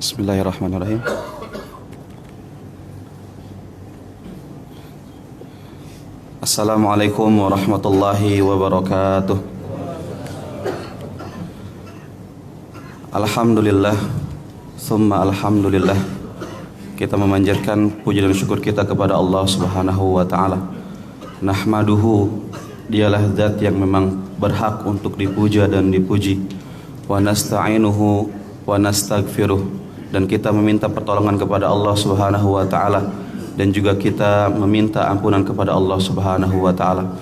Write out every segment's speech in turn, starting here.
Bismillahirrahmanirrahim. Assalamualaikum warahmatullahi wabarakatuh. Alhamdulillah, summa alhamdulillah. Kita memanjatkan puji dan syukur kita kepada Allah Subhanahu wa taala. Nahmaduhu, dialah zat yang memang berhak untuk dipuja dan dipuji. Wa nasta'inuhu wa nastaghfiruh, dan kita meminta pertolongan kepada Allah Subhanahu wa taala, dan juga kita meminta ampunan kepada Allah Subhanahu wa taala.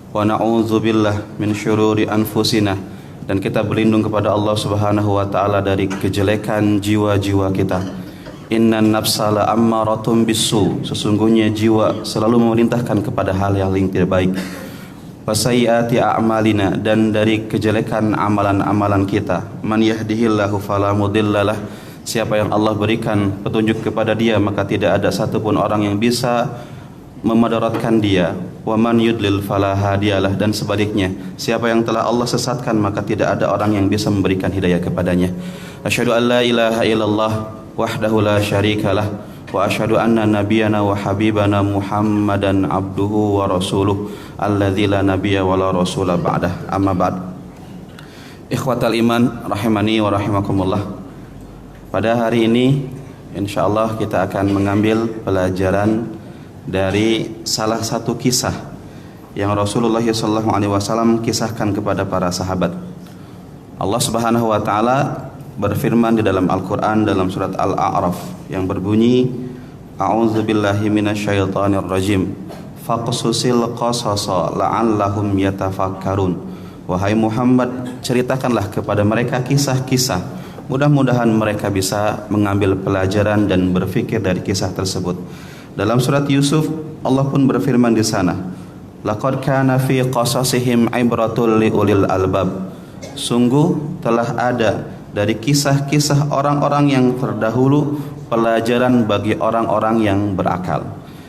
Wa na'udzubillah min syururi anfusina, dan kita berlindung kepada Allah Subhanahu wa taala dari kejelekan jiwa-jiwa kita. Innan nafsa la ammaratun bisu, sesungguhnya jiwa selalu memerintahkan kepada hal yang tidak baik. Wasayyiati a'malina, dan dari kejelekan amalan-amalan kita. Man yahdihillahu fala mudhillalah, siapa yang Allah berikan petunjuk kepada dia, maka tidak ada satupun orang yang bisa memadaratkan dia. Wa man yudlil fala hadiyalah, dan sebaliknya, siapa yang telah Allah sesatkan, maka tidak ada orang yang bisa memberikan hidayah kepadanya. Asyhadu an la ilaha illallah wahdahu la syarikalah, wa asyhadu anna nabiyyana wa habibana Muhammadan abduhu wa rasuluh alladzi la nabiyya wa la rasula ba'dah. Amma ba'd. Ikhwatal iman rahimani wa rahimakumullah. Pada hari ini insyaallah kita akan mengambil pelajaran dari salah satu kisah yang Rasulullah SAW kisahkan kepada para sahabat. Allah Subhanahu wa taala berfirman di dalam Al-Qur'an dalam surat Al-A'raf yang berbunyi, A'udzubillahi minasyaitonir rajim. Faqsusil qasasa la'allahum yatafakkarun. Wahai Muhammad, ceritakanlah kepada mereka kisah-kisah, mudah-mudahan mereka bisa mengambil pelajaran dan berfikir dari kisah tersebut. Dalam surat Yusuf, Allah pun berfirman di sana, laqad kana fi qasasihim ibratul liulil albab. Sungguh telah ada dari kisah-kisah orang-orang yang terdahulu pelajaran bagi orang-orang yang berakal.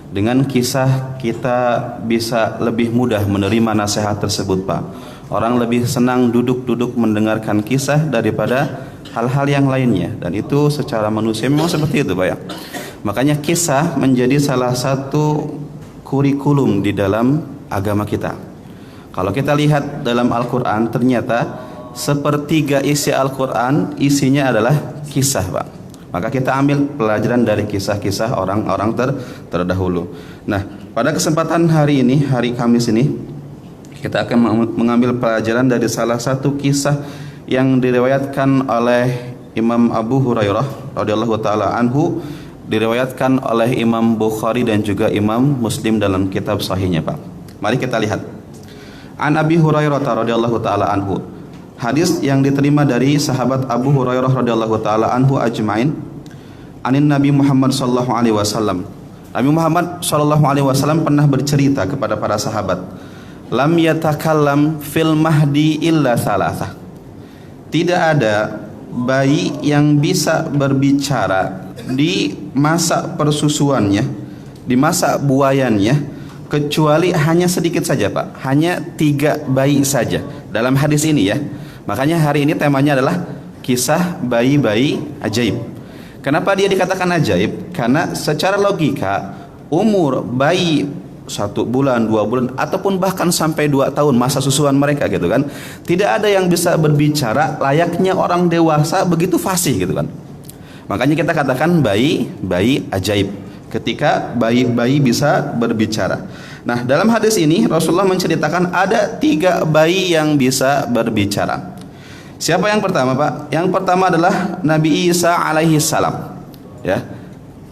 Dengan kisah kita bisa lebih mudah menerima nasihat tersebut, Pak. Orang lebih senang duduk-duduk mendengarkan kisah daripada hal-hal yang lainnya, dan itu secara manusia memang seperti itu, Pak ya. Makanya kisah menjadi salah satu kurikulum di dalam agama kita. Kalau kita lihat dalam Al-Quran, ternyata sepertiga isi Al-Quran isinya adalah kisah, Pak. Maka kita ambil pelajaran dari kisah-kisah orang-orang terdahulu. Nah, pada kesempatan hari ini, hari Kamis ini, kita akan mengambil pelajaran dari salah satu kisah yang diriwayatkan oleh Imam Abu Hurairah radhiyallahu taala anhu, diriwayatkan oleh Imam Bukhari dan juga Imam Muslim dalam kitab sahihnya, Pak. Mari kita lihat. An Abi Hurairah radhiyallahu taala anhu. Hadis yang diterima dari sahabat Abu Hurairah radhiyallahu taala anhu ajmain. Anin Nabi Muhammad sallallahu alaihi wasallam. Nabi Muhammad sallallahu alaihi wasallam pernah bercerita kepada para sahabat, lam yatakallam fil mahdi illa thalathah. Tidak ada bayi yang bisa berbicara di masa persusuannya, di masa buayannya, kecuali hanya sedikit saja, Pak. Hanya 3 bayi saja dalam hadis ini ya. Makanya hari ini temanya adalah kisah bayi-bayi ajaib. Kenapa dia dikatakan ajaib? Karena secara logika umur bayi 1 bulan, 2 bulan, ataupun bahkan sampai 2 tahun masa susuan mereka gitu kan, tidak ada yang bisa berbicara layaknya orang dewasa begitu fasih gitu kan. Makanya kita katakan bayi ajaib, ketika bayi bisa berbicara. Nah, dalam hadis ini Rasulullah menceritakan ada 3 bayi yang bisa berbicara. Siapa yang pertama, Pak? Yang pertama adalah Nabi Isa alaihi salam. Ya.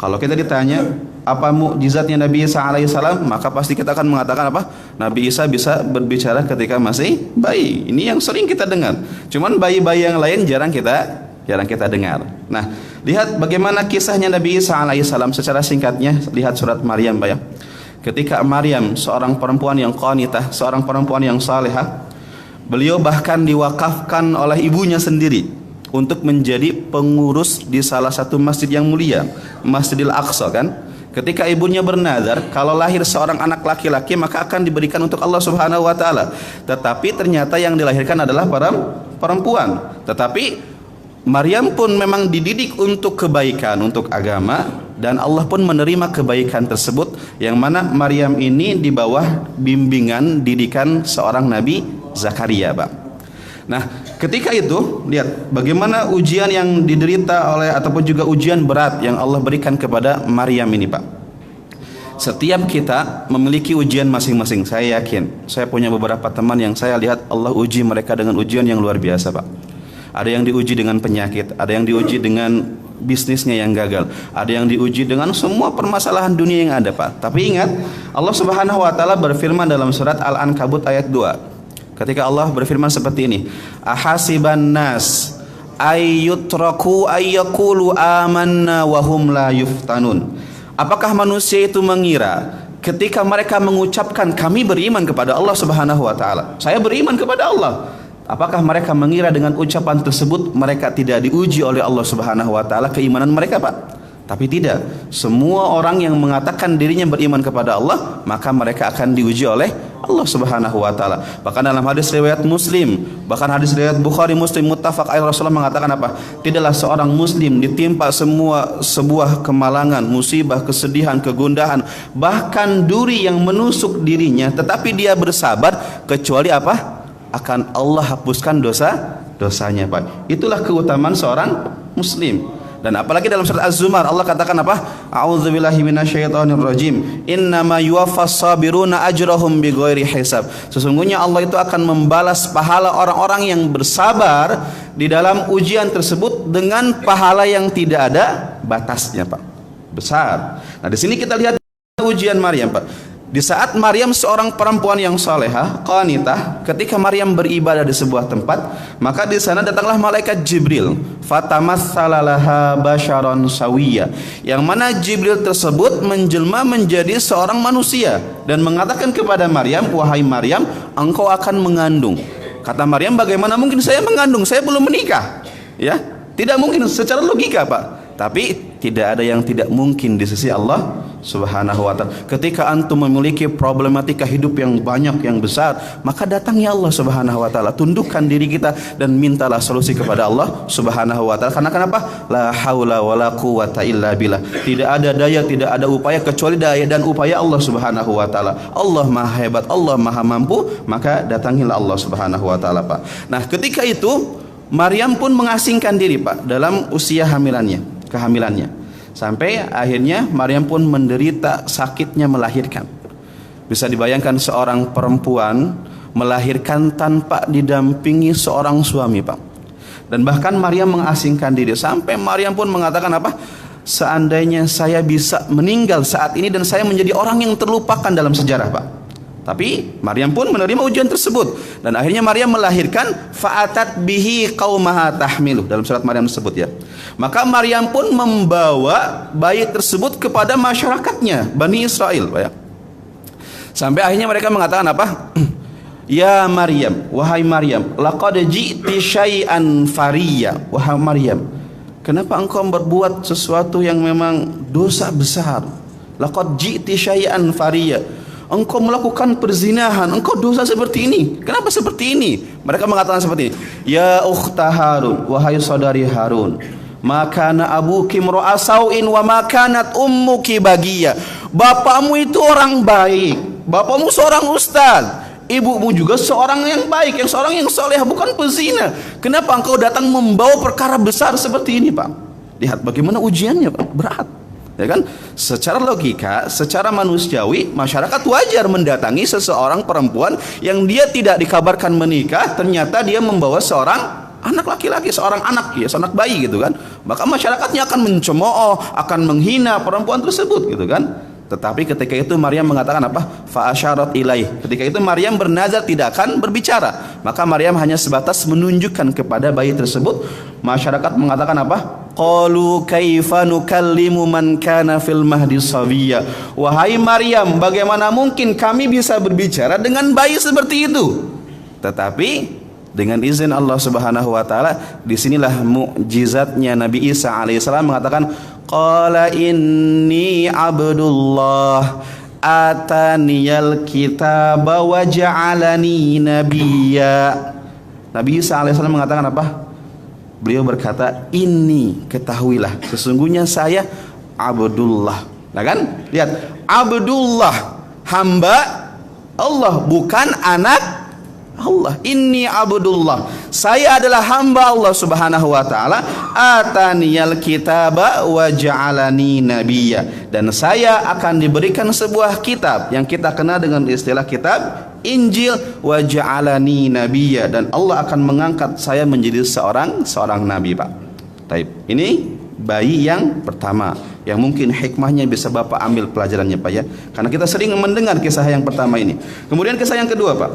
Kalau kita ditanya apa mukjizatnya Nabi Isa alaihissalam, maka pasti kita akan mengatakan apa? Nabi Isa bisa berbicara ketika masih bayi. Ini yang sering kita dengar. Cuman bayi-bayi yang lain jarang kita dengar. Nah, lihat bagaimana kisahnya Nabi Isa alaihissalam secara singkatnya. Lihat surat Maryam, Pak ya. Ketika Maryam, seorang perempuan yang qanitah, seorang perempuan yang salehah, beliau bahkan diwakafkan oleh ibunya sendiri untuk menjadi pengurus di salah satu masjid yang mulia, Masjidil Aqsa kan. Ketika ibunya bernazar, kalau lahir seorang anak laki-laki maka akan diberikan untuk Allah Subhanahu wa taala. Tetapi ternyata yang dilahirkan adalah perempuan. Tetapi Maryam pun memang dididik untuk kebaikan, untuk agama, dan Allah pun menerima kebaikan tersebut, yang mana Maryam ini di bawah bimbingan didikan seorang Nabi Zakaria, Pak. Nah, ketika itu lihat bagaimana ujian yang diderita oleh ataupun juga ujian berat yang Allah berikan kepada Maryam ini, Pak. Setiap kita memiliki ujian masing-masing. Saya yakin, saya punya beberapa teman yang saya lihat Allah uji mereka dengan ujian yang luar biasa, Pak. Ada yang diuji dengan penyakit, ada yang diuji dengan bisnisnya yang gagal, ada yang diuji dengan semua permasalahan dunia yang ada, Pak. Tapi ingat, Allah Subhanahu wa taala berfirman dalam surat Al-Ankabut ayat 2. Ketika Allah berfirman seperti ini, ahasiban nas ayyutraku ayyaqulu amanna wa hum la yuftanun. Apakah manusia itu mengira ketika mereka mengucapkan kami beriman kepada Allah Subhanahu wa taala, saya beriman kepada Allah, apakah mereka mengira dengan ucapan tersebut mereka tidak diuji oleh Allah Subhanahu wa taala keimanan mereka, Pak? Tapi tidak. Semua orang yang mengatakan dirinya beriman kepada Allah, maka mereka akan diuji oleh Allah Subhanahu wa taala. Bahkan dalam hadis riwayat Muslim, bahkan hadis riwayat Bukhari Muslim muttafaq alaih, Rasulullah mengatakan apa? Tidaklah seorang muslim ditimpa sebuah kemalangan, musibah, kesedihan, kegundahan, bahkan duri yang menusuk dirinya, tetapi dia bersabar, kecuali apa? Akan Allah hapuskan dosanya, Pak. Itulah keutamaan seorang muslim. Dan apalagi dalam surat Az-Zumar Allah katakan apa? A'udzubillahi minasyaitonirrajim. Innama yuwaffas sabiruna ajrahum bighairi hisab. Sesungguhnya Allah itu akan membalas pahala orang-orang yang bersabar di dalam ujian tersebut dengan pahala yang tidak ada batasnya, Pak. Besar. Nah, di sini kita lihat ujian Maryam, Pak. Di saat Maryam seorang perempuan yang salehah, qanitah, ketika Maryam beribadah di sebuah tempat, maka di sana datanglah malaikat Jibril, fatamatsala laha basyaran sawiyya, yang mana Jibril tersebut menjelma menjadi seorang manusia dan mengatakan kepada Maryam, wahai Maryam, engkau akan mengandung. Kata Maryam, bagaimana mungkin saya mengandung? Saya belum menikah. Ya, tidak mungkin secara logika, Pak. Tapi tidak ada yang tidak mungkin di sisi Allah Subhanahu wa taala. Ketika antum memiliki problematika hidup yang banyak, yang besar, maka datangnya Allah Subhanahu wa taala. Tundukkan diri kita dan mintalah solusi kepada Allah Subhanahu wa taala. Karena kenapa? La haula wala quwata illa billah. Tidak ada daya, tidak ada upaya kecuali daya dan upaya Allah Subhanahu wa taala. Allah Maha hebat, Allah Maha mampu, maka datangilah Allah Subhanahu wa taala, Pak. Nah, ketika itu Maryam pun mengasingkan diri, Pak, dalam usia kehamilannya. Sampai akhirnya Maryam pun menderita sakitnya melahirkan. Bisa dibayangkan seorang perempuan melahirkan tanpa didampingi seorang suami, Pak. Dan bahkan Maryam mengasingkan diri. Sampai Maryam pun mengatakan apa? Seandainya saya bisa meninggal saat ini dan saya menjadi orang yang terlupakan dalam sejarah, Pak. Tapi Maryam pun menerima ujian tersebut dan akhirnya Maryam melahirkan, fa'atat bihi qaumaha tahmilu, dalam surat Maryam tersebut, ya. Maka Maryam pun membawa bayi tersebut kepada masyarakatnya, Bani Israel, Pak, ya. Sampai akhirnya mereka mengatakan apa? Ya Maryam, wahai Maryam, laqad ji'ti syai'an fariyya. Wahai Maryam, kenapa engkau berbuat sesuatu yang memang dosa besar? Laqad ji'ti syai'an fariyya. Engkau melakukan perzinahan, engkau dosa seperti ini. Kenapa seperti ini? Mereka mengatakan seperti ini. Ya ukhta Harun, wahai saudari Harun, makana abuki imra'a sau'in wa makanat ummuki bagiyya. Bapakmu itu orang baik, bapakmu seorang ustaz, ibumu juga seorang yang baik, yang seorang yang soleh, bukan pezina. Kenapa engkau datang membawa perkara besar seperti ini, Pak? Lihat bagaimana ujiannya, Pak, berat. Ya kan? Secara logika, secara manusiawi, masyarakat wajar mendatangi seseorang perempuan yang dia tidak dikabarkan menikah, ternyata dia membawa seorang anak laki-laki, seorang anak, ya, seorang bayi gitu kan. Maka masyarakatnya akan mencemooh, akan menghina perempuan tersebut gitu kan. Tetapi ketika itu Maryam mengatakan apa? Fa'asyarat ilaih. Ketika itu Maryam bernazar tidak akan berbicara. Maka Maryam hanya sebatas menunjukkan kepada bayi tersebut. Masyarakat mengatakan apa? Qalu kaifa nukallimu man kana fil mahdi sabiyya. Wahai Maryam, bagaimana mungkin kami bisa berbicara dengan bayi seperti itu? Tetapi dengan izin Allah Subhanahu wa taala, disinilah mukjizatnya Nabi Isa alaihissalam mengatakan, qala inni abdullah ataniyal kitaba wa ja'alani nabiyya. Nabi Isa alaihissalam mengatakan apa? Beliau berkata, "Inni, ketahuilah, sesungguhnya saya Abdullah." Nah kan? Lihat, Abdullah, hamba Allah, bukan anak Allah. Inni Abdullah, saya adalah hamba Allah Subhanahu wa taala. Ataniyal kitaba wa ja'alani nabiyya, dan saya akan diberikan sebuah kitab yang kita kenal dengan istilah kitab Injil, wa ja'alani nabiyya, dan Allah akan mengangkat saya menjadi seorang nabi, Pak. Taib. Ini bayi yang pertama yang mungkin hikmahnya bisa Bapak ambil pelajarannya, Pak, ya. Karena kita sering mendengar kisah yang pertama ini. Kemudian kisah yang kedua, Pak,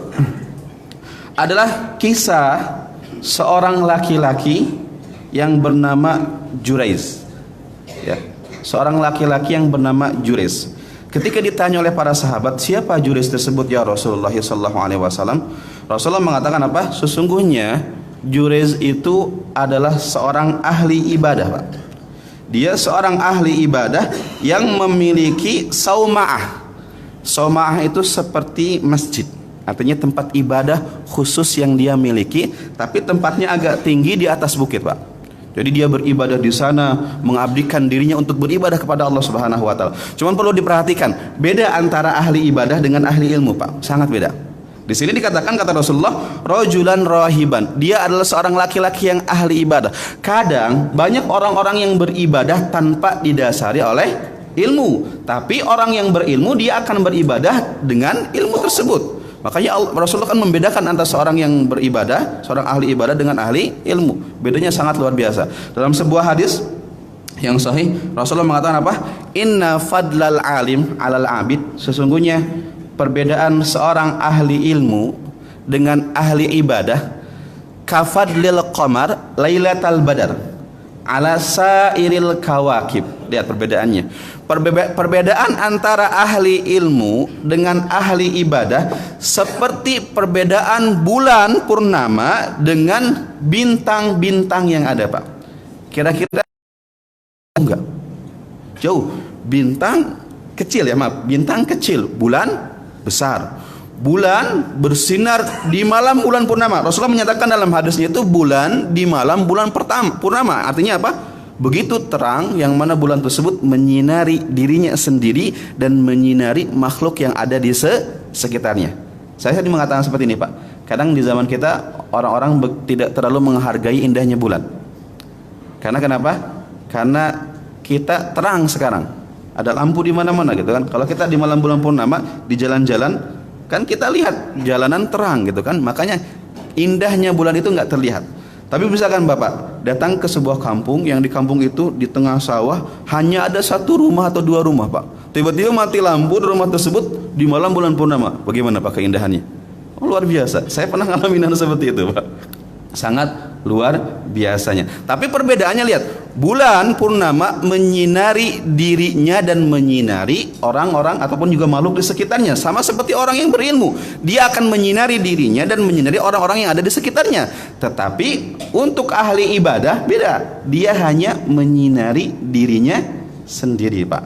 adalah kisah seorang laki-laki yang bernama Juraiz, ya. Seorang laki-laki yang bernama Juraiz. Ketika ditanya oleh para sahabat, siapa Juraiz tersebut ya Rasulullah sallallahu alaihi wasallam? Rasulullah mengatakan apa? Sesungguhnya Juraiz itu adalah seorang ahli ibadah, Pak. Dia seorang ahli ibadah yang memiliki sauma'ah. Sauma'ah itu seperti masjid, artinya tempat ibadah khusus yang dia miliki, tapi tempatnya agak tinggi di atas bukit, Pak. Jadi dia beribadah di sana, mengabdikan dirinya untuk beribadah kepada Allah Subhanahu wa taala. Cuman perlu diperhatikan, beda antara ahli ibadah dengan ahli ilmu, Pak. Sangat beda. Di sini dikatakan, kata Rasulullah, rajulan rahiban. Dia adalah seorang laki-laki yang ahli ibadah. Kadang banyak orang-orang yang beribadah tanpa didasari oleh ilmu, tapi orang yang berilmu dia akan beribadah dengan ilmu tersebut. Makanya Rasulullah kan membedakan antara seorang yang beribadah, seorang ahli ibadah dengan ahli ilmu. Bedanya sangat luar biasa. Dalam sebuah hadis yang sahih, Rasulullah mengatakan apa? Inna fadlal alim alal abid. Sesungguhnya perbedaan seorang ahli ilmu dengan ahli ibadah, kafadlil qamar lailatal badar ala sairil kawakib. Lihat perbedaannya. Perbedaan antara ahli ilmu dengan ahli ibadah seperti perbedaan bulan purnama dengan bintang-bintang yang ada, Pak. Kira-kira enggak? Jauh. Bintang kecil, ya maaf, bintang kecil, bulan besar. Bulan bersinar di malam bulan purnama. Rasulullah menyatakan dalam hadisnya itu bulan di malam bulan pertama purnama. Artinya apa? Begitu terang yang mana bulan tersebut menyinari dirinya sendiri dan menyinari makhluk yang ada di sekitarnya. Saya tadi mengatakan seperti ini, Pak. Kadang di zaman kita orang-orang tidak terlalu menghargai indahnya bulan. Karena kenapa? Karena kita terang sekarang. Ada lampu di mana-mana gitu kan. Kalau kita di malam bulan purnama di jalan-jalan, kan kita lihat jalanan terang gitu kan. Makanya indahnya bulan itu nggak terlihat. Tapi misalkan Bapak datang ke sebuah kampung, yang di kampung itu di tengah sawah hanya ada satu rumah atau dua rumah, Pak. Tiba-tiba mati lampu di rumah tersebut di malam bulan purnama. Bagaimana, Pak, keindahannya? Oh, luar biasa. Saya pernah ngalamin seperti itu, Pak. Sangat luar biasanya. Tapi perbedaannya lihat, bulan purnama menyinari dirinya dan menyinari orang-orang ataupun juga makhluk di sekitarnya, sama seperti orang yang berilmu. Dia akan menyinari dirinya dan menyinari orang-orang yang ada di sekitarnya. Tetapi untuk ahli ibadah beda. Dia hanya menyinari dirinya sendiri, Pak.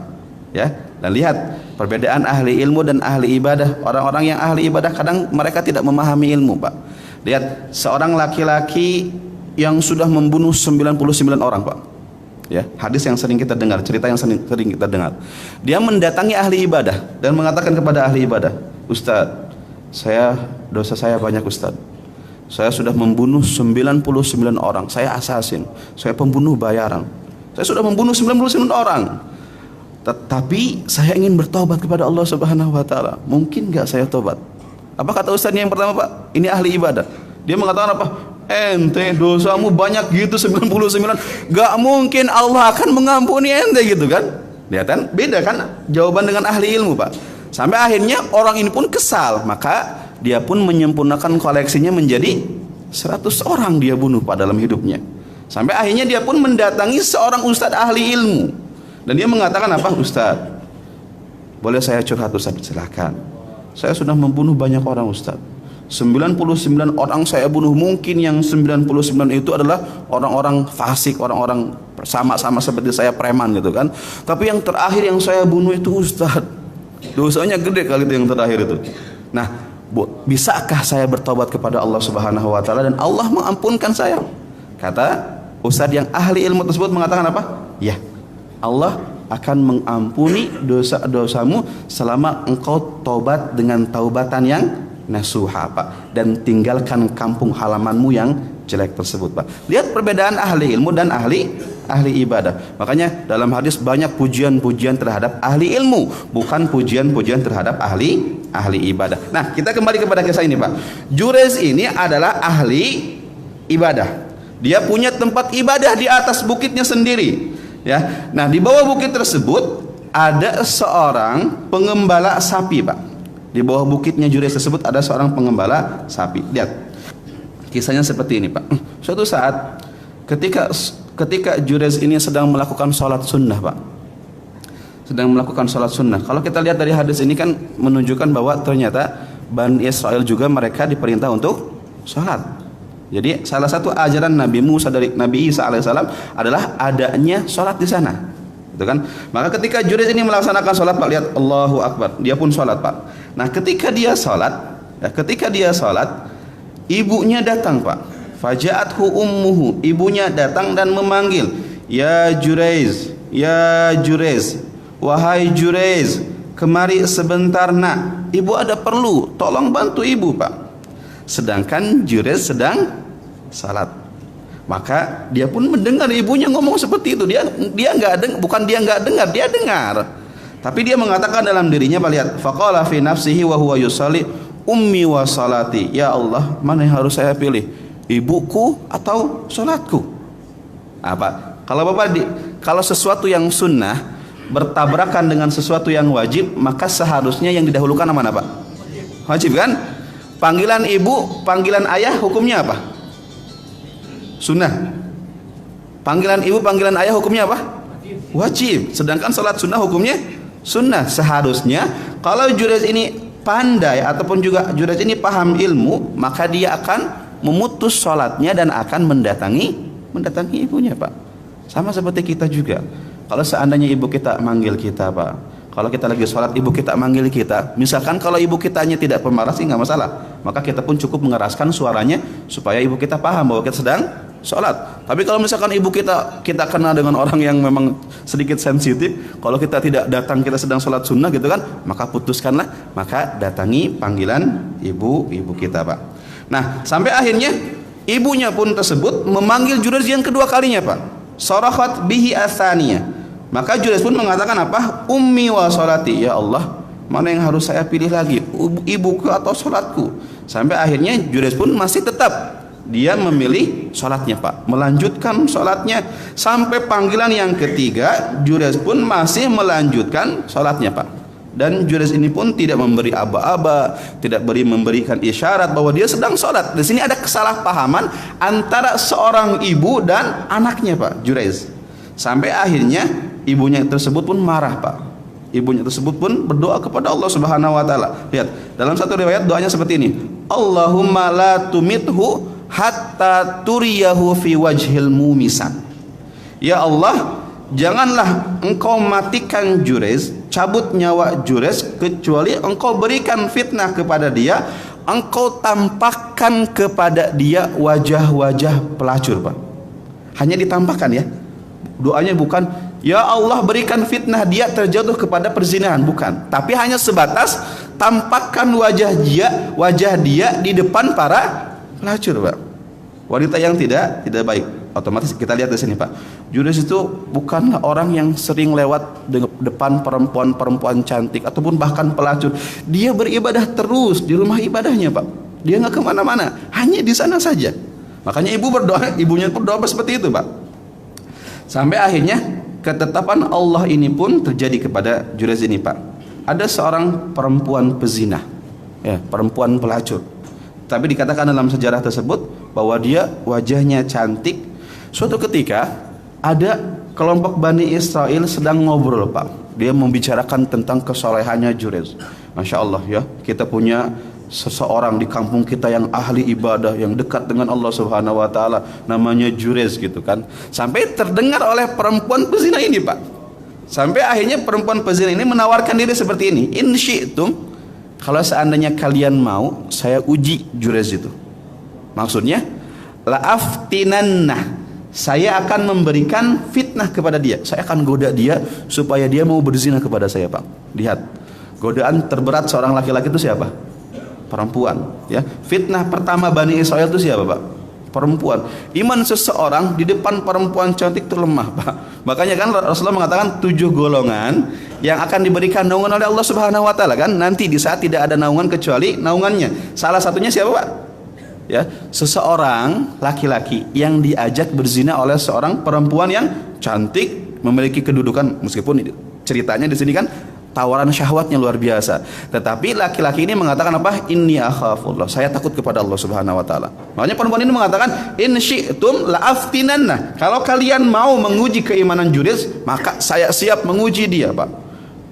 Ya. Dan lihat perbedaan ahli ilmu dan ahli ibadah. Orang-orang yang ahli ibadah kadang mereka tidak memahami ilmu, Pak. Lihat, seorang laki-laki yang sudah membunuh 99 orang, Pak. Ya, hadis yang sering kita dengar, cerita yang sering kita dengar. Dia mendatangi ahli ibadah dan mengatakan kepada ahli ibadah, "Ustaz, dosa saya banyak, Ustaz. Saya sudah membunuh 99 orang. Saya assassin. Saya pembunuh bayaran. Saya sudah membunuh 99 orang. Tetapi saya ingin bertobat kepada Allah Subhanahu wa taala. Mungkin enggak saya tobat?" Apa kata ustaznya yang pertama, Pak? Ini ahli ibadah. Dia mengatakan apa? Ente dosamu banyak gitu 99. Gak mungkin Allah akan mengampuni ente gitu kan? Lihat kan? Beda kan jawaban dengan ahli ilmu, Pak. Sampai akhirnya orang ini pun kesal. Maka dia pun menyempurnakan koleksinya menjadi 100 orang dia bunuh pada dalam hidupnya. Sampai akhirnya dia pun mendatangi seorang ustadz ahli ilmu. Dan dia mengatakan apa? Ustadz, boleh saya curhat, Ustadz? Silakan. Saya sudah membunuh banyak orang, Ustaz. 99 orang saya bunuh. Mungkin yang 99 itu adalah orang-orang fasik, orang-orang sama-sama seperti saya, preman gitu kan. Tapi yang terakhir yang saya bunuh itu, Ustaz, dosanya gede kali itu yang terakhir itu. Nah, bisakah saya bertobat kepada Allah Subhanahu wa taala dan Allah mengampunkan saya? Kata Ustadz yang ahli ilmu tersebut mengatakan apa? Ya, Allah akan mengampuni dosa-dosamu selama engkau taubat dengan taubatan yang nasuha, Pak, dan tinggalkan kampung halamanmu yang jelek tersebut, Pak. Lihat perbedaan ahli ilmu dan ahli ibadah. Makanya dalam hadis banyak pujian-pujian terhadap ahli ilmu, bukan pujian-pujian terhadap ahli ibadah. Nah, kita kembali kepada kisah ini, Pak. Jurez ini adalah ahli ibadah. Dia punya tempat ibadah di atas bukitnya sendiri, ya. Nah, di bawah bukit tersebut ada seorang pengembala sapi, Pak. Di bawah bukitnya Jurez tersebut ada seorang pengembala sapi. Lihat kisahnya seperti ini, Pak. Suatu saat ketika Jurez ini sedang melakukan sholat sunnah, Pak. Sedang melakukan sholat sunnah. Kalau kita lihat dari hadis ini kan menunjukkan bahwa ternyata Bani Israel juga mereka diperintah untuk sholat. Jadi salah satu ajaran Nabi Musa dari Nabi Isa alaihissalam adalah adanya sholat di sana, gitu kan? Maka ketika Jurez ini melaksanakan sholat, Pak, lihat Allahu Akbar, dia pun sholat, Pak. Nah, ketika dia sholat, ibunya datang, Pak. Faja'athu ummuhu, ibunya datang dan memanggil, ya Jurez, wahai Jurez, kemari sebentar nak, ibu ada perlu, tolong bantu ibu, Pak. Sedangkan Jurez sedang salat, maka dia pun mendengar ibunya ngomong seperti itu. Dia nggak dengar, dia dengar. Tapi dia mengatakan dalam dirinya, Pak, lihat, faqala fi nafsihi wa huwa yusalli ummi wa salati, ya Allah, mana yang harus saya pilih, ibuku atau salatku? Apa? Kalau sesuatu yang sunnah bertabrakan dengan sesuatu yang wajib, maka seharusnya yang didahulukan mana, Pak? Wajib, kan? Panggilan ibu, panggilan ayah hukumnya apa? Sunnah. Panggilan ibu, panggilan ayah hukumnya apa? Wajib. Sedangkan salat sunnah hukumnya sunnah. Seharusnya kalau Jurez ini pandai ataupun juga Jurez ini paham ilmu, maka dia akan memutus salatnya dan akan mendatangi ibunya, Pak. Sama seperti kita juga. Kalau seandainya ibu kita manggil kita, Pak, kalau kita lagi sholat, ibu kita manggil kita, misalkan kalau ibu kitanya tidak pemarah sih nggak masalah, maka kita pun cukup mengeraskan suaranya supaya ibu kita paham bahwa kita sedang sholat. Tapi kalau misalkan ibu kita kenal dengan orang yang memang sedikit sensitif, kalau kita tidak datang, kita sedang sholat sunnah gitu kan, maka putuskanlah, maka datangi panggilan ibu kita, Pak. Nah, sampai akhirnya ibunya pun tersebut memanggil Jurez yang kedua kalinya, Pak. Sarahat bihi atsaniyah. Maka Jurez pun mengatakan apa? Ummi wa sholati, ya Allah, mana yang harus saya pilih lagi, ibuku atau sholatku? Sampai akhirnya Jurez pun masih tetap dia memilih sholatnya, Pak, melanjutkan sholatnya. Sampai panggilan yang ketiga, Jurez pun masih melanjutkan sholatnya, Pak. Dan Jurez ini pun tidak memberi aba-aba, tidak memberikan isyarat bahwa dia sedang sholat. Di sini ada kesalahpahaman antara seorang ibu dan anaknya, Pak, Jurez. Sampai akhirnya ibunya tersebut pun marah, Pak. Ibunya tersebut pun berdoa kepada Allah Subhanahu wa taala. Lihat, dalam satu riwayat doanya seperti ini. Allahumma la tumithu hatta turiyahu fi wajhil mumisan. Ya Allah, janganlah engkau matikan Jurez, cabut nyawa Jurez, kecuali engkau berikan fitnah kepada dia, engkau tampakkan kepada dia wajah-wajah pelacur, Pak. Hanya ditampakkan, ya. Doanya bukan ya Allah berikan fitnah dia terjatuh kepada perzinahan, bukan, tapi hanya sebatas tampakkan wajah dia di depan para pelacur, Pak. Wanita yang tidak baik. Otomatis kita lihat di sini, Pak. Jurez itu bukanlah orang yang sering lewat di depan perempuan cantik ataupun bahkan pelacur. Dia beribadah terus di rumah ibadahnya, Pak. Dia nggak kemana-mana, hanya di sana saja. Makanya ibunya berdoa seperti itu, Pak. Sampai akhirnya ketetapan Allah ini pun terjadi kepada Jurez ini, Pak. Ada seorang perempuan pezina, ya, perempuan pelacur. Tapi dikatakan dalam sejarah tersebut bahwa dia wajahnya cantik. Suatu ketika ada kelompok Bani Israel sedang ngobrol, Pak. Dia membicarakan tentang kesolehannya Jurez. Masya Allah, ya, kita punya seseorang di kampung kita yang ahli ibadah, yang dekat dengan Allah Subhanahu wa taala, namanya Jurez, gitu kan. Sampai terdengar oleh perempuan pezina ini, Pak. Sampai akhirnya perempuan pezina ini menawarkan diri seperti ini, in syi'tum, kalau seandainya kalian mau, saya uji Jurez itu. Maksudnya, la'aftinannah, saya akan memberikan fitnah kepada dia. Saya akan goda dia supaya dia mau berzina kepada saya, Pak. Lihat, godaan terberat seorang laki-laki itu siapa? Perempuan, ya. Fitnah pertama Bani Israel itu siapa, Pak? Perempuan. Iman seseorang di depan perempuan cantik itu lemah, Pak. Makanya kan Rasulullah mengatakan 7 golongan yang akan diberikan naungan oleh Allah Subhanahu wa taala, kan? Nanti di saat tidak ada naungan kecuali naungannya. Salah satunya siapa, Pak? Ya, seseorang laki-laki yang diajak berzina oleh seorang perempuan yang cantik, memiliki kedudukan, meskipun ceritanya di sini kan tawaran syahwatnya luar biasa. Tetapi laki-laki ini mengatakan apa? Inni akhafullah. Saya takut kepada Allah Subhanahu wa taala. Makanya perempuan ini mengatakan, "In syi'tum la'aftinanna." Kalau kalian mau menguji keimanan Jurez, maka saya siap menguji dia, Pak.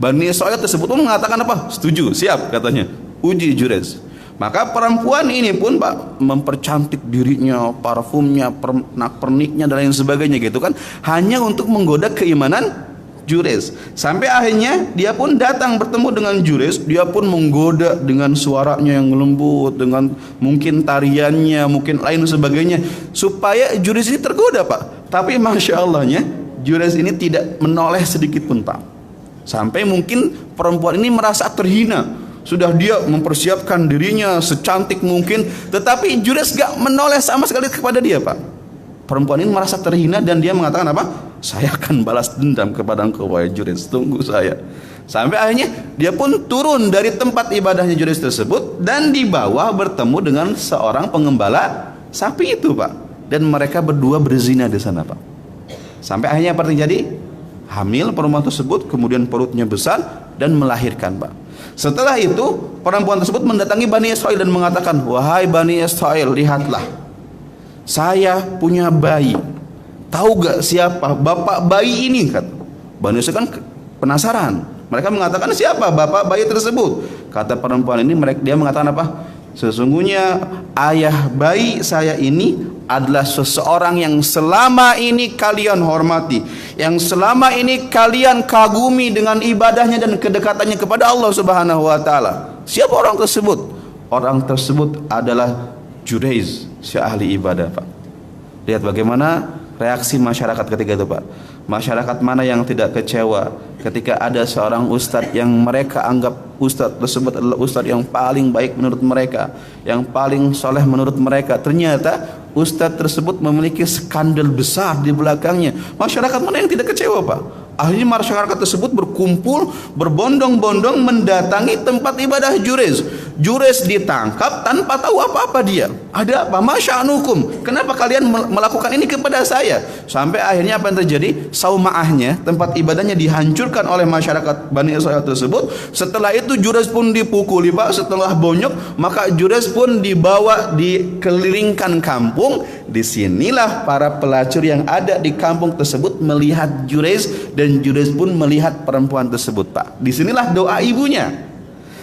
Bani Israil tersebut pun mengatakan apa? Setuju, siap katanya. Uji Jurez. Maka perempuan ini pun, Pak, mempercantik dirinya, parfumnya, pernak-perniknya dan lain sebagainya gitu kan, hanya untuk menggoda keimanan Jurez. Sampai akhirnya dia pun datang bertemu dengan Jurez, dia pun menggoda dengan suaranya yang lembut, dengan mungkin tariannya, mungkin lain sebagainya, supaya Jurez ini tergoda, Pak. Tapi Masya Allahnya, Jurez ini tidak menoleh sedikit pun, Pak. Sampai mungkin perempuan ini merasa terhina. Sudah dia mempersiapkan dirinya secantik mungkin, tetapi Jurez gak menoleh sama sekali kepada dia, Pak. Perempuan ini merasa terhina dan dia mengatakan apa? Saya akan balas dendam kepada engkau, wahai Jurez, tunggu saya. Sampai akhirnya dia pun turun dari tempat ibadahnya Jurez tersebut dan di bawah bertemu dengan seorang pengembala sapi itu, Pak. Dan mereka berdua berzina di sana, Pak. Sampai akhirnya apa terjadi? Hamil perempuan tersebut, kemudian perutnya besar dan melahirkan, Pak. Setelah itu perempuan tersebut mendatangi Bani Israil dan mengatakan, wahai Bani Israil, lihatlah, saya punya bayi. Tahu gak siapa bapak bayi ini? Kata Bani Israil kan penasaran. Mereka mengatakan, siapa bapak bayi tersebut? Kata perempuan ini, dia mengatakan apa? Sesungguhnya ayah bayi saya ini adalah seseorang yang selama ini kalian hormati, yang selama ini kalian kagumi dengan ibadahnya dan kedekatannya kepada Allah Subhanahu wa taala. Siapa orang tersebut? Orang tersebut adalah Jurez, si ahli ibadah, Pak. Lihat bagaimana reaksi masyarakat ketika itu, Pak. Masyarakat mana yang tidak kecewa ketika ada seorang ustadz yang mereka anggap ustadz tersebut adalah ustadz yang paling baik menurut mereka, yang paling soleh menurut mereka. Ternyata ustadz tersebut memiliki skandal besar di belakangnya. Masyarakat mana yang tidak kecewa, Pak? Akhirnya masyarakat tersebut berkumpul, berbondong-bondong mendatangi tempat ibadah Jurez. Jurez ditangkap tanpa tahu apa-apa dia. Ada apa? Masya'nukum, kenapa kalian melakukan ini kepada saya? Sampai akhirnya apa yang terjadi? Saumaahnya, tempat ibadahnya dihancurkan oleh masyarakat Bani Israil tersebut. Setelah itu Jurez pun dipukuli, Pak. Setelah bonyok, maka Jurez pun dibawa, dikelilingkan kampung. Disinilah para pelacur yang ada di kampung tersebut melihat Jurez, dan Jurez pun melihat perempuan tersebut, Pak. Disinilah doa ibunya.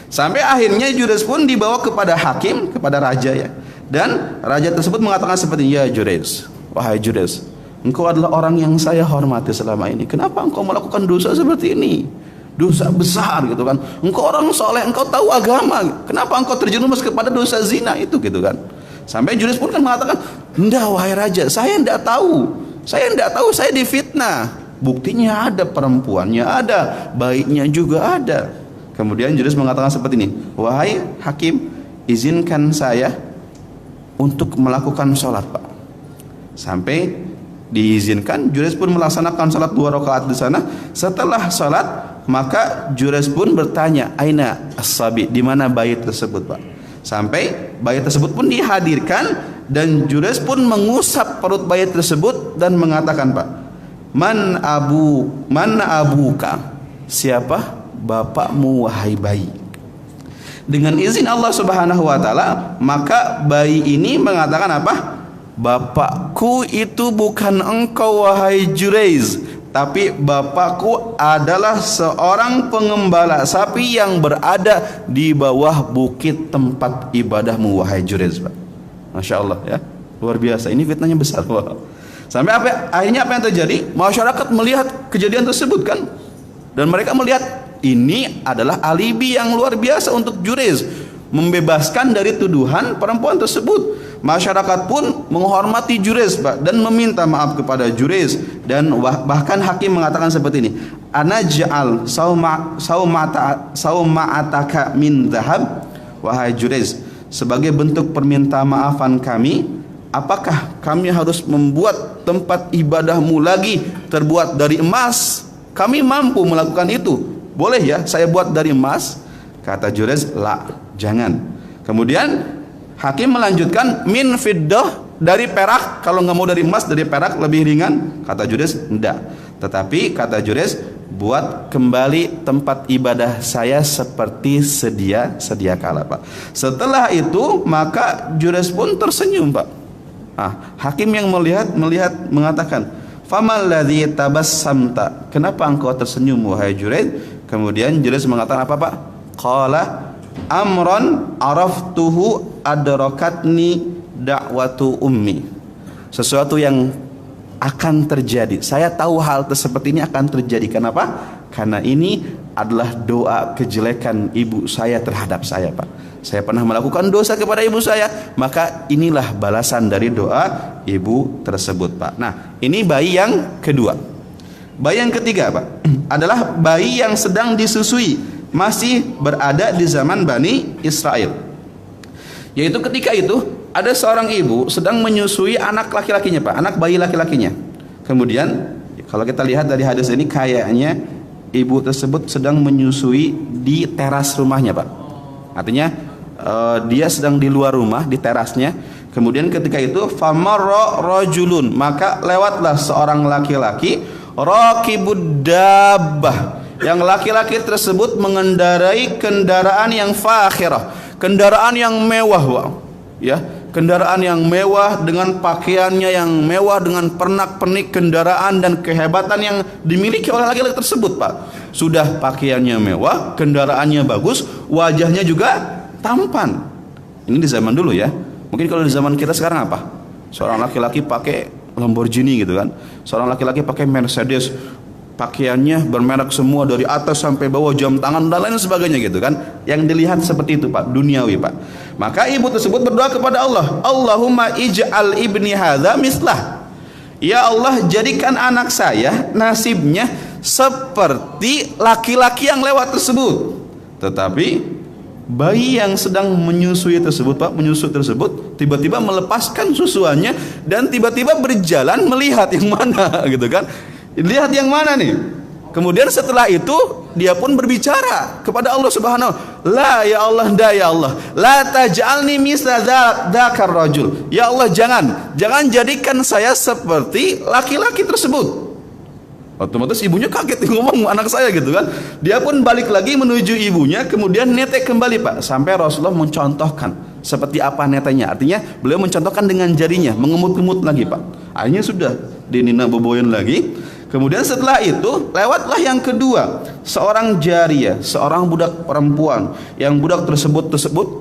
Sampai akhirnya Jurez pun dibawa kepada hakim, kepada raja, ya. Dan raja tersebut mengatakan seperti, ya Jurez, wahai Jurez, engkau adalah orang yang saya hormati selama ini. Kenapa engkau melakukan dosa seperti ini? Dosa besar gitu kan. Engkau orang soleh, engkau tahu agama. Kenapa engkau terjerumus kepada dosa zina itu gitu kan? Sampai Jurez pun kan mengatakan, enggak wahai raja, saya enggak tahu. Saya enggak tahu, saya difitnah. Buktinya ada, perempuannya ada, baiknya juga ada. Kemudian Jurez mengatakan seperti ini, wahai hakim, izinkan saya untuk melakukan sholat, Pak. Sampai diizinkan, Jurez pun melaksanakan sholat 2 rakaat di sana. Setelah sholat, maka Jurez pun bertanya, aina as-sabi, di mana bayi tersebut, Pak? Sampai bayi tersebut pun dihadirkan dan Jurez pun mengusap perut bayi tersebut dan mengatakan, Pak, man abuka, siapa bapakmu wahai bayi? Dengan izin Allah Subhanahu wa taala, maka bayi ini mengatakan apa? Bapakku itu bukan engkau wahai Jurez, tapi bapakku adalah seorang pengembala sapi yang berada di bawah bukit tempat ibadahmu wahai Jurez, Pak. Masya Allah, ya, luar biasa. Ini fitnahnya besar, Pak. Sampai akhirnya apa yang terjadi? Masyarakat melihat kejadian tersebut kan, dan mereka melihat ini adalah alibi yang luar biasa untuk Jurez membebaskan dari tuduhan perempuan tersebut. Masyarakat pun menghormati Jurayj, Pak, dan meminta maaf kepada Jurayj, dan bahkan hakim mengatakan seperti ini, anaj'al sauma'ataka min dhahab, wahai Jurayj, sebagai bentuk permintaan maafan kami, apakah kami harus membuat tempat ibadahmu lagi terbuat dari emas? Kami mampu melakukan itu, boleh ya saya buat dari emas? Kata Jurayj, la, jangan. Kemudian hakim melanjutkan, min fiddah, dari perak. Kalau nggak mau dari emas, dari perak lebih ringan. Kata Jurayj, enggak. Tetapi kata Jurayj, buat kembali tempat ibadah saya seperti sedia kala, Pak. Setelah itu maka Jurayj pun tersenyum, Pak. Hakim yang melihat mengatakan, famal ladzi tabassamta, kenapa engkau tersenyum wahai Jurayj? Kemudian Jurayj mengatakan apa, Pak? Qala amron araftuhu adrakatni da'watu ummi, sesuatu yang akan terjadi, saya tahu hal seperti ini akan terjadi. Kenapa? Karena ini adalah doa kejelekan ibu saya terhadap saya, Pak. Saya pernah melakukan dosa kepada ibu saya, maka inilah balasan dari doa ibu tersebut, Pak. Nah, ini bayi yang kedua. Bayi yang ketiga, Pak, adalah bayi yang sedang disusui, masih berada di zaman Bani Israel. Yaitu ketika itu ada seorang ibu sedang menyusui anak laki-lakinya, Pak, anak bayi laki-lakinya. Kemudian kalau kita lihat dari hadis ini, kayaknya ibu tersebut sedang menyusui di teras rumahnya, Pak. Artinya dia sedang di luar rumah, di terasnya. Kemudian ketika itu famarra rajulun, maka lewatlah seorang laki-laki, raqibud dabbah, yang laki-laki tersebut mengendarai kendaraan yang fakhirah, kendaraan yang mewah, Pak. Ya, kendaraan yang mewah, dengan pakaiannya yang mewah, dengan pernak-pernik kendaraan dan kehebatan yang dimiliki oleh laki-laki tersebut, Pak. Sudah pakaiannya mewah, kendaraannya bagus, wajahnya juga tampan. Ini di zaman dulu ya. Mungkin kalau di zaman kita sekarang apa? Seorang laki-laki pakai Lamborghini gitu kan. Seorang laki-laki pakai Mercedes, pakaiannya bermerek semua dari atas sampai bawah, jam tangan dan lain sebagainya gitu kan. Yang dilihat seperti itu, Pak, duniawi, Pak. Maka ibu tersebut berdoa kepada Allah, Allahumma ij'al ibni hadza mislah. Ya Allah, jadikan anak saya nasibnya seperti laki-laki yang lewat tersebut. Tetapi bayi yang sedang menyusui tersebut, Pak, menyusui tersebut tiba-tiba melepaskan susuannya dan tiba-tiba berjalan melihat yang mana gitu kan. Lihat yang mana nih? Kemudian setelah itu dia pun berbicara kepada Allah Subhanahu, la ya Allah, da ya Allah, la taj'alni misla dzakar rajul. Ya Allah, jangan jadikan saya seperti laki-laki tersebut. Otomatis ibunya kaget ngomong anak saya gitu kan. Dia pun balik lagi menuju ibunya, kemudian netek kembali, Pak, sampai Rasulullah mencontohkan seperti apa netenya. Artinya beliau mencontohkan dengan jarinya, mengemut-emut lagi, Pak. Akhirnya sudah dinina boboyan lagi. Kemudian setelah itu lewatlah yang kedua, seorang jariyah, seorang budak perempuan, yang budak tersebut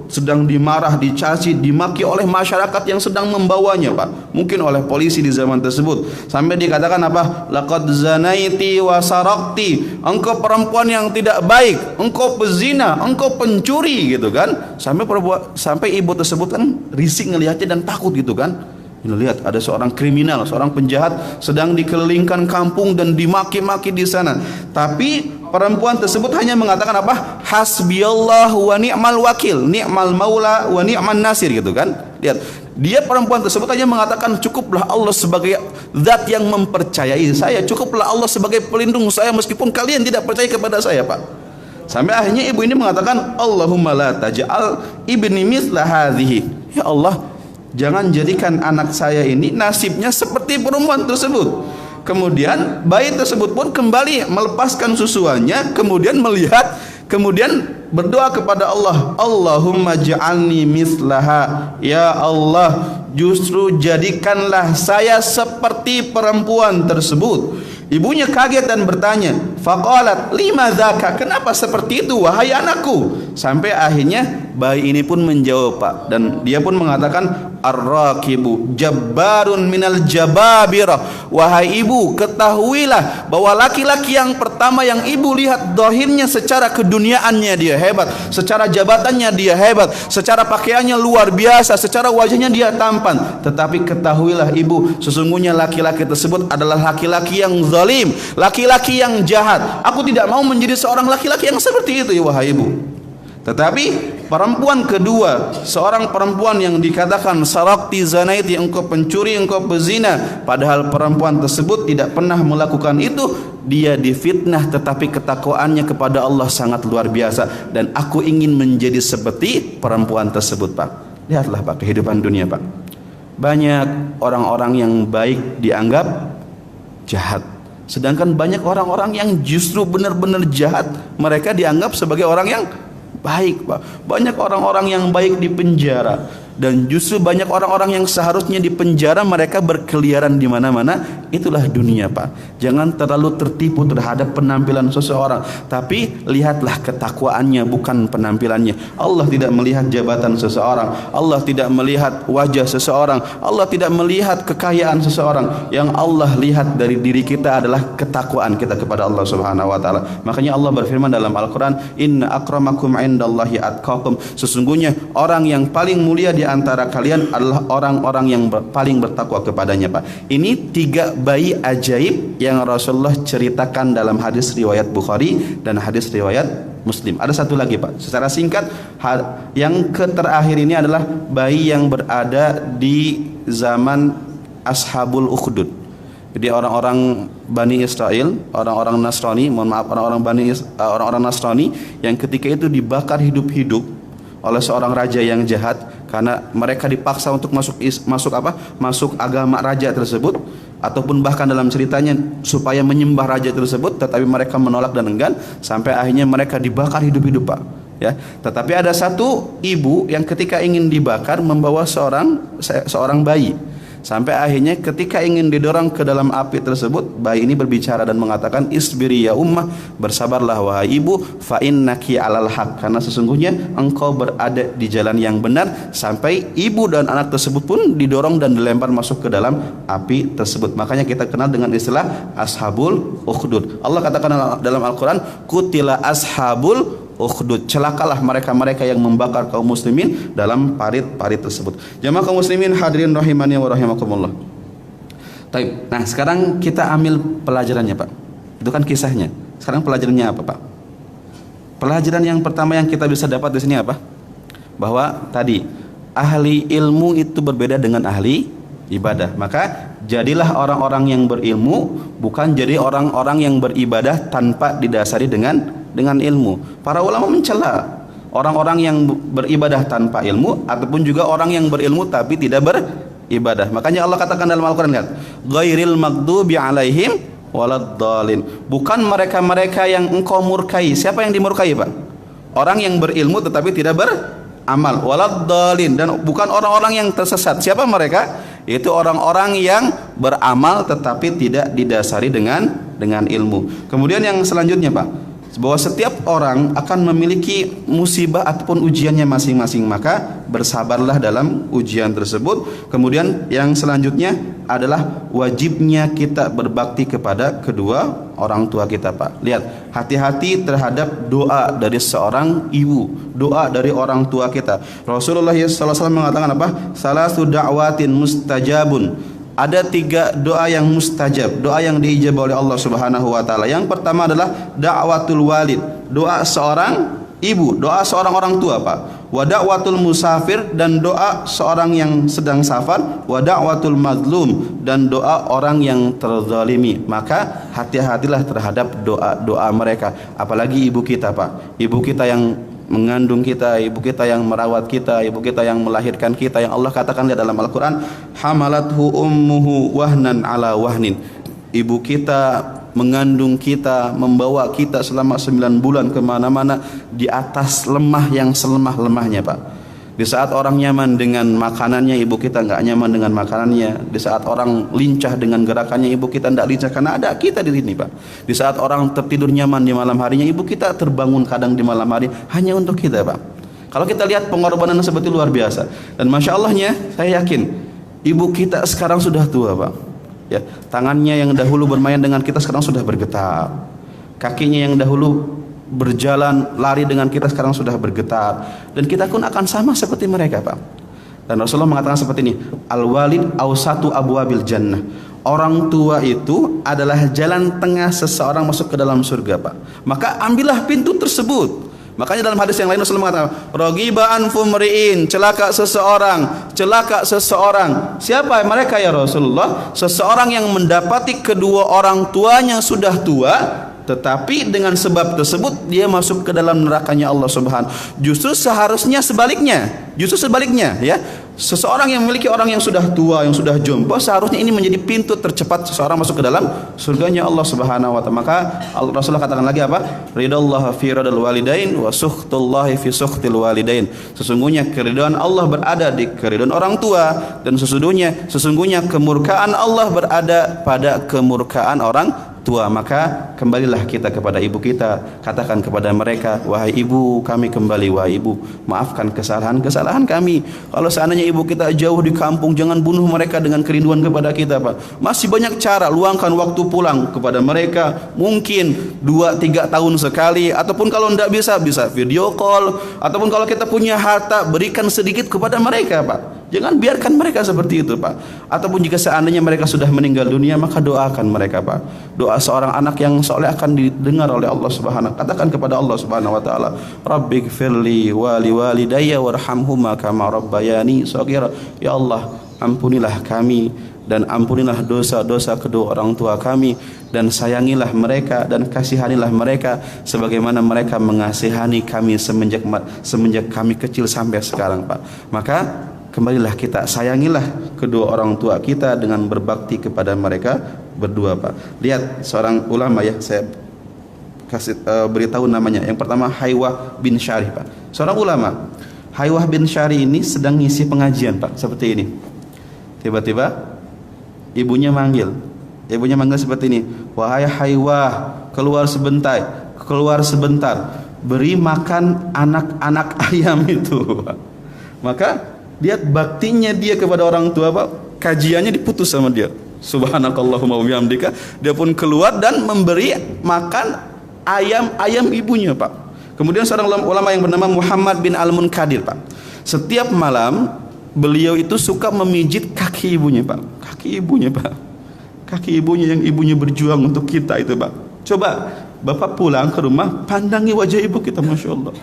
sedang dimarah, dicaci, dimaki oleh masyarakat yang sedang membawanya, Pak. Mungkin oleh polisi di zaman tersebut. Sampai dikatakan apa? Laqad zanaiti wa sarakti. Engkau perempuan yang tidak baik, engkau pezina, engkau pencuri gitu kan. Sampai ibu tersebut kan risik ngelihatnya dan takut gitu kan. Ini lihat, ada seorang kriminal, seorang penjahat sedang dikelilingkan kampung dan dimaki-maki di sana. Tapi perempuan tersebut hanya mengatakan apa? Hasbiyallah wa ni'mal wakil, ni'mal maula wa ni'man nasir gitu kan. Lihat, dia perempuan tersebut hanya mengatakan, cukuplah Allah sebagai zat yang mempercayai saya, cukuplah Allah sebagai pelindung saya meskipun kalian tidak percaya kepada saya, Pak. Sampai akhirnya ibu ini mengatakan, Allahumma la taj'al ibni mithla hadhihi. Ya Allah, jangan jadikan anak saya ini nasibnya seperti perempuan tersebut. Kemudian bayi tersebut pun kembali melepaskan susuannya, kemudian melihat, kemudian berdoa kepada Allah, Allahumma ja'alni mislaha. Ya Allah, justru jadikanlah saya seperti perempuan tersebut. Ibunya kaget dan bertanya, Faqalat lima dzaka, kenapa seperti itu wahai anakku? Sampai akhirnya bayi ini pun menjawab, Pak, dan dia pun mengatakan ar-raqibu jabbarun minal jababirah. Wahai ibu, ketahuilah bahwa laki-laki yang pertama yang ibu lihat dohirnya secara keduniaannya dia hebat, secara jabatannya dia hebat, secara pakaiannya luar biasa, secara wajahnya dia tampan. Tetapi ketahuilah ibu, sesungguhnya laki-laki tersebut adalah laki-laki yang zalim, laki-laki yang jahat. Aku tidak mau menjadi seorang laki-laki yang seperti itu ya wahai ibu. Tetapi perempuan kedua, seorang perempuan yang dikatakan sarakti zanaiti, engkau pencuri, engkau pezina, padahal perempuan tersebut tidak pernah melakukan itu, dia difitnah tetapi ketakwaannya kepada Allah sangat luar biasa, dan aku ingin menjadi seperti perempuan tersebut, Pak. Lihatlah, Pak, kehidupan dunia, Pak. Banyak orang-orang yang baik dianggap jahat, sedangkan banyak orang-orang yang justru benar-benar jahat, mereka dianggap sebagai orang yang baik, Pak. Banyak orang-orang yang baik di penjara, dan justru banyak orang-orang yang seharusnya di penjara mereka berkeliaran di mana-mana. Itulah dunia, Pak. Jangan terlalu tertipu terhadap penampilan seseorang, tapi lihatlah ketakwaannya, bukan penampilannya. Allah tidak melihat jabatan seseorang, Allah tidak melihat wajah seseorang, Allah tidak melihat kekayaan seseorang. Yang Allah lihat dari diri kita adalah ketakwaan kita kepada Allah Subhanahu wa taala. Makanya Allah berfirman dalam Al-Qur'an, "Inna akramakum indallahi atqakum." Sesungguhnya orang yang paling mulia di antara kalian adalah orang-orang yang paling bertakwa kepadanya, Pak. Ini 3 bayi ajaib yang Rasulullah ceritakan dalam hadis riwayat Bukhari dan hadis riwayat Muslim. Ada satu lagi, Pak, secara singkat. Yang terakhir ini adalah bayi yang berada di zaman Ashabul Ukhdud. Jadi orang-orang Bani Israel, orang-orang Nasrani, mohon maaf, orang-orang Nasrani yang ketika itu dibakar hidup-hidup oleh seorang raja yang jahat, karena mereka dipaksa untuk masuk agama raja tersebut, ataupun bahkan dalam ceritanya supaya menyembah raja tersebut, tetapi mereka menolak dan enggan, sampai akhirnya mereka dibakar hidup-hidup, Pak, ya. Tetapi ada satu ibu yang ketika ingin dibakar membawa seorang bayi, sampai akhirnya ketika ingin didorong ke dalam api tersebut, bayi ini berbicara dan mengatakan, "Isbiri ya ummah, bersabarlah wahai ibu, fa innaki alal haq," karena sesungguhnya engkau berada di jalan yang benar. Sampai ibu dan anak tersebut pun didorong dan dilempar masuk ke dalam api tersebut. Makanya kita kenal dengan istilah Ashabul Ukhdud. Allah katakan dalam Al-Quran, "Qutila ashabul ukhdud," celakalah mereka-mereka yang membakar kaum muslimin dalam parit-parit tersebut. Jamaah kaum muslimin hadirin rahimani wa rahimakumullah. Baik. Nah, sekarang kita ambil pelajarannya, Pak. Itu kan kisahnya. Sekarang pelajarannya apa, Pak? Pelajaran yang pertama yang kita bisa dapat di sini apa? Bahwa tadi ahli ilmu itu berbeda dengan ahli ibadah. Maka jadilah orang-orang yang berilmu, bukan jadi orang-orang yang beribadah tanpa didasari dengan ilmu. Para ulama mencela orang-orang yang beribadah tanpa ilmu, ataupun juga orang yang berilmu tapi tidak beribadah. Makanya Allah katakan dalam Al-Quran, lihat, "Ghairil maghdubi alaihim waladdallin." Bukan mereka-mereka yang engkau murkai. Siapa yang dimurkai, Pak? Orang yang berilmu tetapi tidak beramal. Waladdallin, dan bukan orang-orang yang tersesat. Siapa mereka? Itu orang-orang yang beramal tetapi tidak didasari dengan ilmu. Kemudian yang selanjutnya, Pak, bahwa setiap orang akan memiliki musibah ataupun ujiannya masing-masing, maka bersabarlah dalam ujian tersebut. Kemudian yang selanjutnya adalah wajibnya kita berbakti kepada kedua orang tua kita, Pak. Lihat, hati-hati terhadap doa dari seorang ibu, doa dari orang tua kita. Rasulullah SAW mengatakan apa? "Salasu da'watin mustajabun." Ada 3 doa yang mustajab, doa yang diijabah oleh Allah Subhanahu wa taala. Yang pertama adalah da'watul walid, doa seorang ibu, doa seorang orang tua, Pak. Wa da'watul musafir, dan doa seorang yang sedang safar. Wa da'watul mazlum, dan doa orang yang terzalimi. Maka hati-hatilah terhadap doa-doa mereka, apalagi ibu kita, Pak. Ibu kita yang mengandung kita, ibu kita yang merawat kita, ibu kita yang melahirkan kita, yang Allah katakan dalam Al-Quran, "Hamalathu ummuhu wahnan ala wahnin." Ibu kita mengandung kita, membawa kita selama 9 bulan kemana-mana di atas lemah yang selemah-lemahnya, Pak. Di saat orang nyaman dengan makanannya, ibu kita nggak nyaman dengan makanannya. Di saat orang lincah dengan gerakannya, ibu kita nggak lincah karena ada kita di sini, Pak. Di saat orang tertidur nyaman di malam harinya, ibu kita terbangun kadang di malam hari hanya untuk kita, Pak. Kalau kita lihat pengorbanan seperti luar biasa. Dan masya Allahnya, saya yakin ibu kita sekarang sudah tua, Pak. Ya, tangannya yang dahulu bermain dengan kita sekarang sudah bergetar. Kakinya yang dahulu berjalan lari dengan kita sekarang sudah bergetar, dan kita pun akan sama seperti mereka, Pak. Dan Rasulullah mengatakan seperti ini, al-walid awsatu abwabil jannah. Orang tua itu adalah jalan tengah seseorang masuk ke dalam surga, Pak. Maka ambillah pintu tersebut. Makanya dalam hadis yang lain Rasulullah mengatakan, raghiba anfu mri'in, celaka seseorang, celaka seseorang. Siapa mereka ya Rasulullah? Seseorang yang mendapati kedua orang tuanya sudah tua, tetapi dengan sebab tersebut dia masuk ke dalam nerakanya Allah Subhanahu. Justru seharusnya sebaliknya. Justru sebaliknya, ya. Seseorang yang memiliki orang yang sudah tua, yang sudah jompo, seharusnya ini menjadi pintu tercepat seseorang masuk ke dalam surganya Allah Subhanahu wa taala. Maka Rasulullah katakan lagi apa? Ridallahu fi ridal walidain wa sukhtullahi fi sukhtil walidain. Sesungguhnya keridhaan Allah berada di keridhaan orang tua, dan sesungguhnya kemurkaan Allah berada pada kemurkaan orang tua. Maka kembalilah kita kepada ibu kita, katakan kepada mereka, wahai ibu, kami kembali, wahai ibu, maafkan kesalahan kami. Kalau seandainya ibu kita jauh di kampung, jangan bunuh mereka dengan kerinduan kepada kita, Pak. Masih banyak cara, luangkan waktu pulang kepada mereka, mungkin 2-3 tahun sekali, ataupun kalau tidak bisa video call, ataupun kalau kita punya harta, berikan sedikit kepada mereka, Pak. Jangan biarkan mereka seperti itu, Pak. Ataupun jika seandainya mereka sudah meninggal dunia, maka doakan mereka, Pak. Doa seorang anak yang soleh akan didengar oleh Allah Subhanahu. Katakan kepada Allah Subhanahu wa taala, Rabbighfirli wa liwalidayya warhamhuma kama rabbayani shaghira. Ya Allah, ampunilah kami dan ampunilah dosa-dosa kedua orang tua kami, dan sayangilah mereka dan kasihanilah mereka sebagaimana mereka mengasihani kami semenjak kami kecil sampai sekarang, Pak. Maka kembalilah kita, sayangilah kedua orang tua kita dengan berbakti kepada mereka berdua, Pak. Lihat seorang ulama, ya, saya kasih beritahu namanya. Yang pertama Haywah bin Syarih, Pak. Seorang ulama. Haywah bin Syarih ini sedang ngisi pengajian, Pak, seperti ini. Tiba-tiba ibunya manggil seperti ini, wahai Haywah, keluar sebentar, beri makan anak-anak ayam itu, Pak. Maka lihat baktinya dia kepada orang tua, Pak. Kajiannya diputus sama dia. Subhanakallahumma wa bihamdika. Dia pun keluar dan memberi makan ayam ibunya, Pak. Kemudian seorang ulama yang bernama Muhammad bin Al-Munkadir, Pak. Setiap malam beliau itu suka memijit kaki ibunya, Pak. Kaki ibunya yang ibunya berjuang untuk kita itu, Pak. Coba Bapak pulang ke rumah, pandangi wajah ibu kita, Masya Allah.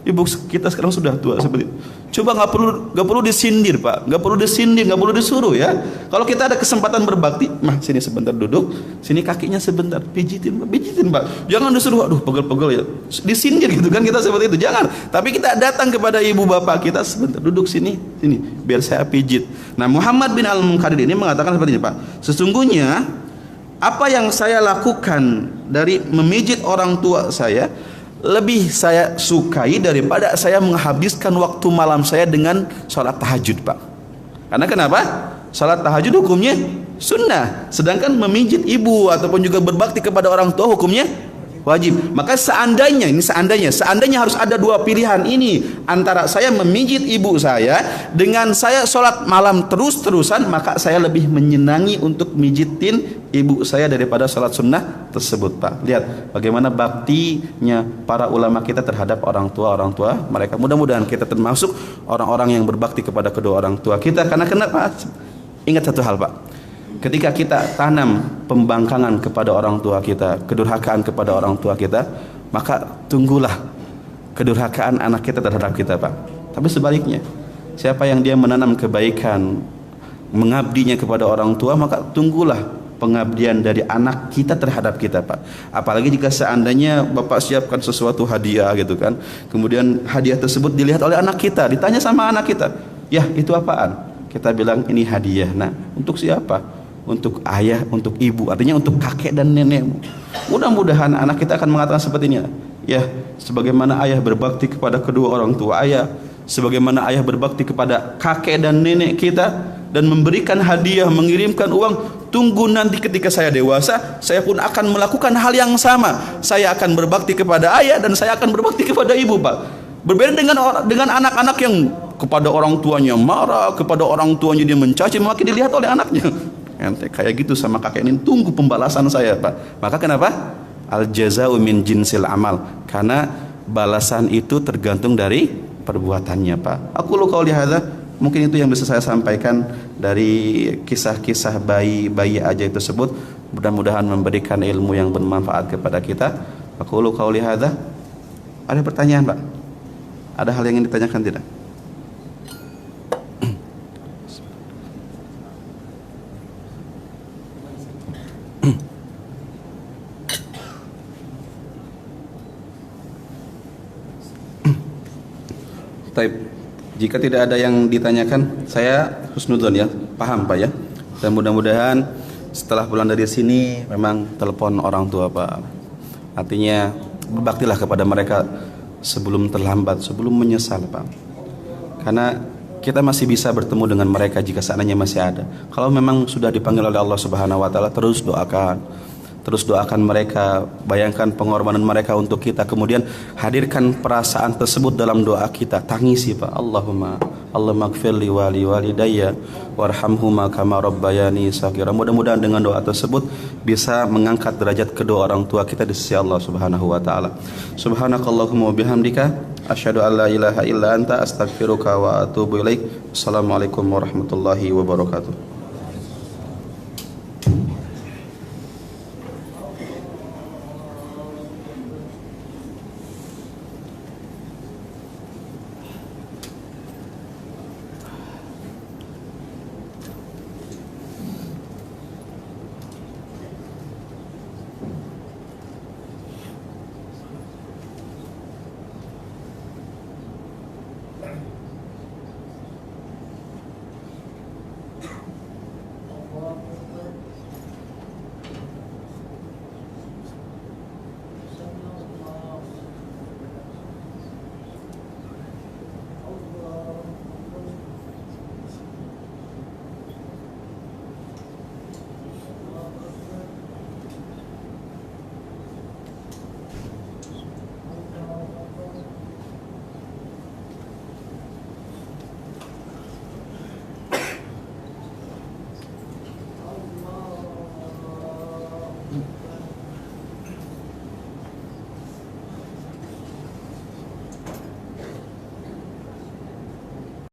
Ibu kita sekarang sudah tua seperti itu. Coba nggak perlu disindir, Pak. Nggak perlu disuruh, ya. Kalau kita ada kesempatan berbakti, mah sini sebentar duduk, sini kakinya sebentar, pijitin, Pak. Jangan disuruh, aduh pegel-pegel ya. Disindir gitu kan, kita seperti itu. Jangan. Tapi kita datang kepada ibu bapak kita, sebentar duduk sini, biar saya pijit. Nah, Muhammad bin Al-Munkadir ini mengatakan seperti ini, Pak. Sesungguhnya apa yang saya lakukan dari memijit orang tua saya lebih saya sukai daripada saya menghabiskan waktu malam saya dengan sholat tahajud, Pak. Karena kenapa? Sholat tahajud hukumnya sunnah, sedangkan memijit ibu ataupun juga berbakti kepada orang tua hukumnya wajib. Maka seandainya harus ada dua pilihan ini, antara saya memijit ibu saya dengan saya sholat malam terus-terusan, maka saya lebih menyenangi untuk mijitin ibu saya daripada sholat sunnah tersebut, Pak. Lihat bagaimana baktinya para ulama kita terhadap orang tua mereka. Mudah-mudahan kita termasuk orang-orang yang berbakti kepada kedua orang tua kita. Karena kenapa? Ingat satu hal, Pak. Ketika kita tanam pembangkangan kepada orang tua kita, kedurhakaan kepada orang tua kita, maka tunggulah kedurhakaan anak kita terhadap kita, Pak. Tapi sebaliknya, siapa yang dia menanam kebaikan, mengabdinya kepada orang tua, maka tunggulah pengabdian dari anak kita terhadap kita, Pak. Apalagi jika seandainya Bapak siapkan sesuatu hadiah gitu kan, kemudian hadiah tersebut dilihat oleh anak kita, ditanya sama anak kita, ya itu apaan? Kita bilang ini hadiah. Nah, untuk siapa? Untuk ayah, untuk ibu, artinya untuk kakek dan nenekmu. Mudah-mudahan anak kita akan mengatakan seperti ini, ya, sebagaimana ayah berbakti kepada kedua orang tua ayah, sebagaimana ayah berbakti kepada kakek dan nenek kita dan memberikan hadiah, mengirimkan uang. Tunggu nanti ketika saya dewasa, saya pun akan melakukan hal yang sama. Saya akan berbakti kepada ayah dan saya akan berbakti kepada ibu, Pak. Berbeda dengan anak-anak yang kepada orang tuanya marah, kepada orang tuanya dia mencaci maki, dilihat oleh anaknya. Ente kayak gitu sama kakek ini, tunggu pembalasan saya, Pak. Maka kenapa? Al jaza'u min jinsil amal, karena balasan itu tergantung dari perbuatannya, Pak. Aku lu qauli hadza, mungkin itu yang bisa saya sampaikan dari kisah-kisah bayi ajaib tersebut. Mudah-mudahan memberikan ilmu yang bermanfaat kepada kita. Aku lu qauli hadza. Ada pertanyaan, Pak? Ada hal yang ingin ditanyakan tidak? Taib. Jika tidak ada yang ditanyakan, saya husnudzon ya, paham Pak ya. Dan mudah-mudahan setelah pulang dari sini memang telepon orang tua, Pak. Artinya berbaktilah kepada mereka sebelum terlambat, sebelum menyesal, Pak. Karena kita masih bisa bertemu dengan mereka jika seandainya masih ada. Kalau memang sudah dipanggil oleh Allah Subhanahu wa taala, terus doakan. Terus doakan mereka, bayangkan pengorbanan mereka untuk kita. Kemudian hadirkan perasaan tersebut dalam doa kita. Tangisi, Pak. Allahumma gfirli wali walidayya warhamhuma kama rabbayani shaghira. Mudah-mudahan dengan doa tersebut bisa mengangkat derajat kedua orang tua kita di sisi Allah Subhanahu wa taala. Subhanakallahumma wa bihamdika asyhadu an la ilaha illa anta astaghfiruka wa atubu ilaik. Assalamualaikum warahmatullahi wabarakatuh.